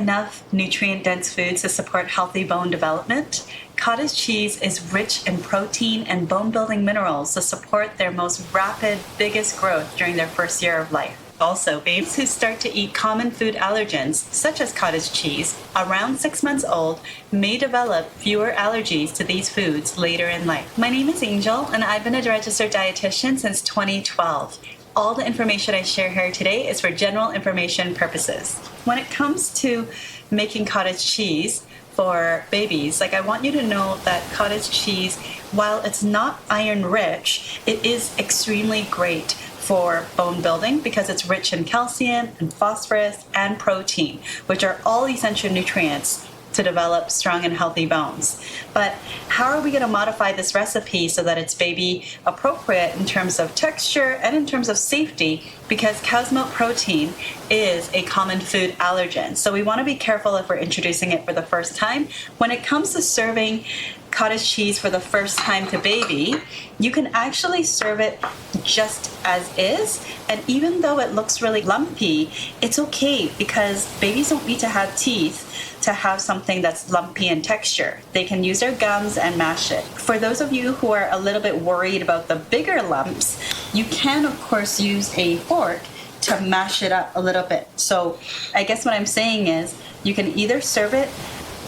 enough nutrient-dense foods to support healthy bone development, cottage cheese is rich in protein and bone-building minerals to support their most rapid, biggest growth during their first year of life. Also, babies who start to eat common food allergens, such as cottage cheese, around 6 months old, may develop fewer allergies to these foods later in life. My name is Angel, and I've been a registered dietitian since 2012. All the information I share here today is for general information purposes. When it comes to making cottage cheese for babies, I want you to know that cottage cheese, while it's not iron rich, it is extremely great for bone building because it's rich in calcium and phosphorus and protein, which are all essential nutrients to develop strong and healthy bones. But how are we going to modify this recipe so that it's baby appropriate in terms of texture and in terms of safety? Because cow's milk protein is a common food allergen. So we want to be careful if we're introducing it for the first time. When it comes to serving cottage cheese for the first time to baby, you can actually serve it just as is. And even though it looks really lumpy, it's okay because babies don't need to have teeth to have something that's lumpy in texture. They can use their gums and mash it. For those of you who are a little bit worried about the bigger lumps, you can of course use a fork to mash it up a little bit. So I guess what I'm saying is you can either serve it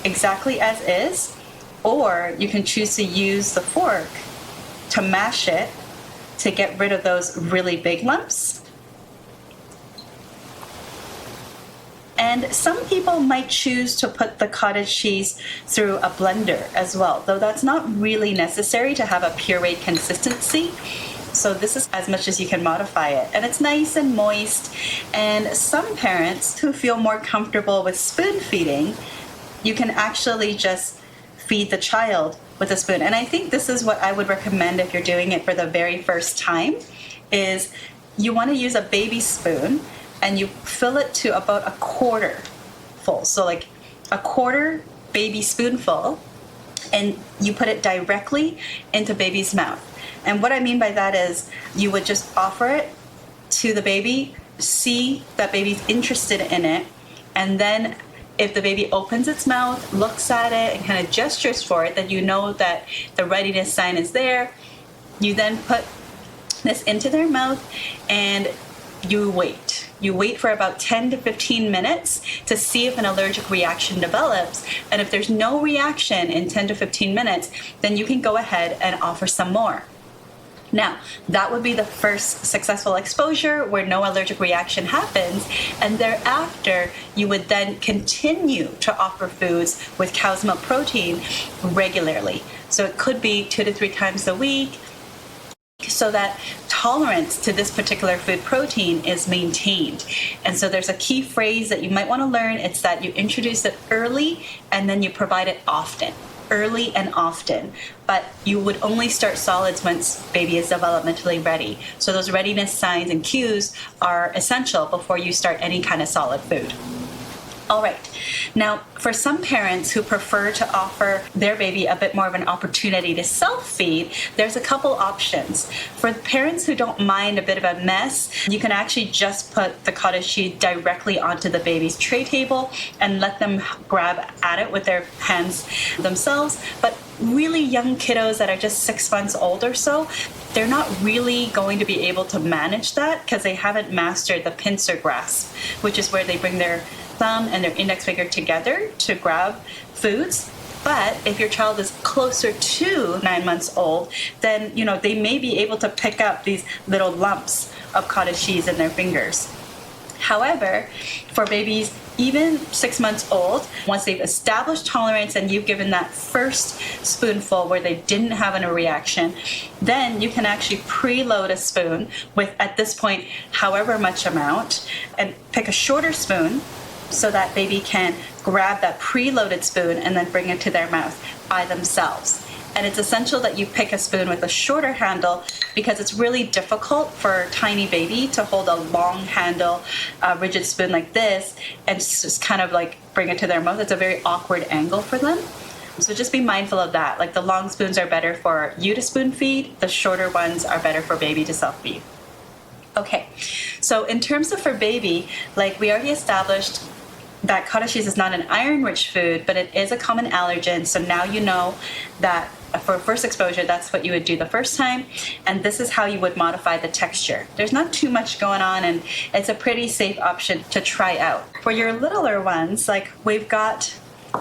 exactly as is, or you can choose to use the fork to mash it to get rid of those really big lumps. And some people might choose to put the cottage cheese through a blender as well, though that's not really necessary to have a puree consistency. So this is as much as you can modify it. And it's nice and moist. And some parents who feel more comfortable with spoon feeding, you can actually just feed the child with a spoon. And I think this is what I would recommend if you're doing it for the very first time, is you want to use a baby spoon and you fill it to about a quarter full. So like a quarter baby spoonful, and you put it directly into baby's mouth. And what I mean by that is you would just offer it to the baby, see that baby's interested in it, and then if the baby opens its mouth, looks at it, and kind of gestures for it, then you know that the readiness sign is there. You then put this into their mouth and you wait. You wait for about 10 to 15 minutes to see if an allergic reaction develops. And if there's no reaction in 10 to 15 minutes, then you can go ahead and offer some more. Now, that would be the first successful exposure where no allergic reaction happens, and thereafter you would then continue to offer foods with cow's milk protein regularly. So it could be 2 to 3 times a week, so that tolerance to this particular food protein is maintained. And so there's a key phrase that you might want to learn. It's that you introduce it early and then you provide it often. Early and often, but you would only start solids once baby is developmentally ready. So those readiness signs and cues are essential before you start any kind of solid food. All right. Now, for some parents who prefer to offer their baby a bit more of an opportunity to self-feed, there's a couple options. For parents who don't mind a bit of a mess, you can actually just put the cottage cheese directly onto the baby's tray table and let them grab at it with their hands themselves. But really young kiddos that are just 6 months old or so, they're not really going to be able to manage that because they haven't mastered the pincer grasp, which is where they bring their thumb and their index finger together to grab foods. But if your child is closer to 9 months old, then they may be able to pick up these little lumps of cottage cheese in their fingers. However, for babies even 6 months old, once they've established tolerance and you've given that first spoonful where they didn't have a reaction, then you can actually preload a spoon with, at this point, however much amount, and pick a shorter spoon so that baby can grab that preloaded spoon and then bring it to their mouth by themselves. And it's essential that you pick a spoon with a shorter handle because it's really difficult for a tiny baby to hold a long handle, rigid spoon like this and just kind of like bring it to their mouth. It's a very awkward angle for them. So just be mindful of that. Like the long spoons are better for you to spoon feed, the shorter ones are better for baby to self feed. Okay, so in terms of for baby, like we already established, that cottage cheese is not an iron-rich food, but it is a common allergen. So now you know that for first exposure, that's what you would do the first time. And this is how you would modify the texture. There's not too much going on, and it's a pretty safe option to try out. For your littler ones, like we've got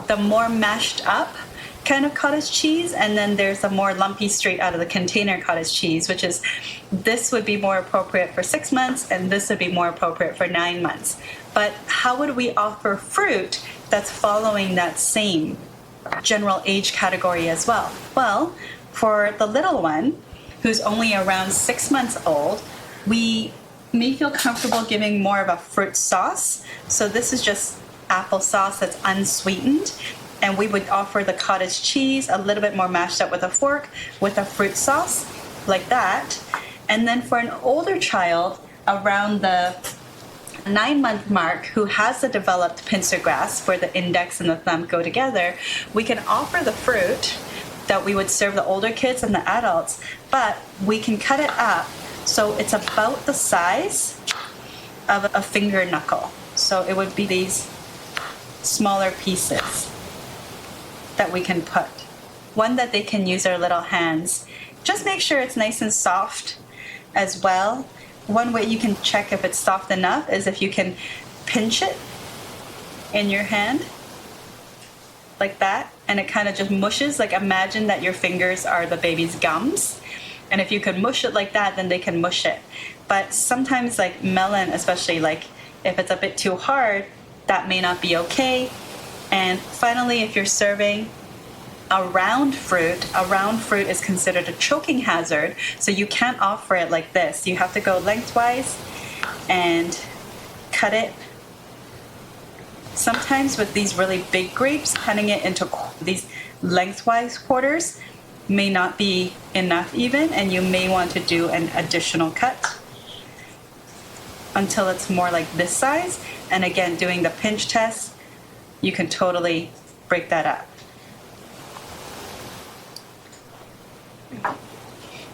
the more mashed up kind of cottage cheese, and then there's a more lumpy straight out of the container cottage cheese, which is, this would be more appropriate for 6 months and this would be more appropriate for 9 months. But how would we offer fruit that's following that same general age category as well? Well, for the little one who's only around 6 months old, we may feel comfortable giving more of a fruit sauce. So this is just applesauce that's unsweetened, and we would offer the cottage cheese a little bit more mashed up with a fork with a fruit sauce like that. And then for an older child around the 9-month mark who has the developed pincer grasp where the index and the thumb go together, we can offer the fruit that we would serve the older kids and the adults, but we can cut it up so it's about the size of a finger knuckle. So it would be these smaller pieces that we can put. One that they can use their little hands. Just make sure it's nice and soft as well. One way you can check if it's soft enough is if you can pinch it in your hand like that, and it kind of just mushes. Like imagine that your fingers are the baby's gums, and if you can mush it like that, then they can mush it. But sometimes like melon, especially, like if it's a bit too hard, that may not be okay. And finally, if you're serving a round fruit is considered a choking hazard, so you can't offer it like this. You have to go lengthwise and cut it. Sometimes with these really big grapes, cutting it into these lengthwise quarters may not be enough even, and you may want to do an additional cut until it's more like this size. And again, doing the pinch test, you can totally break that up.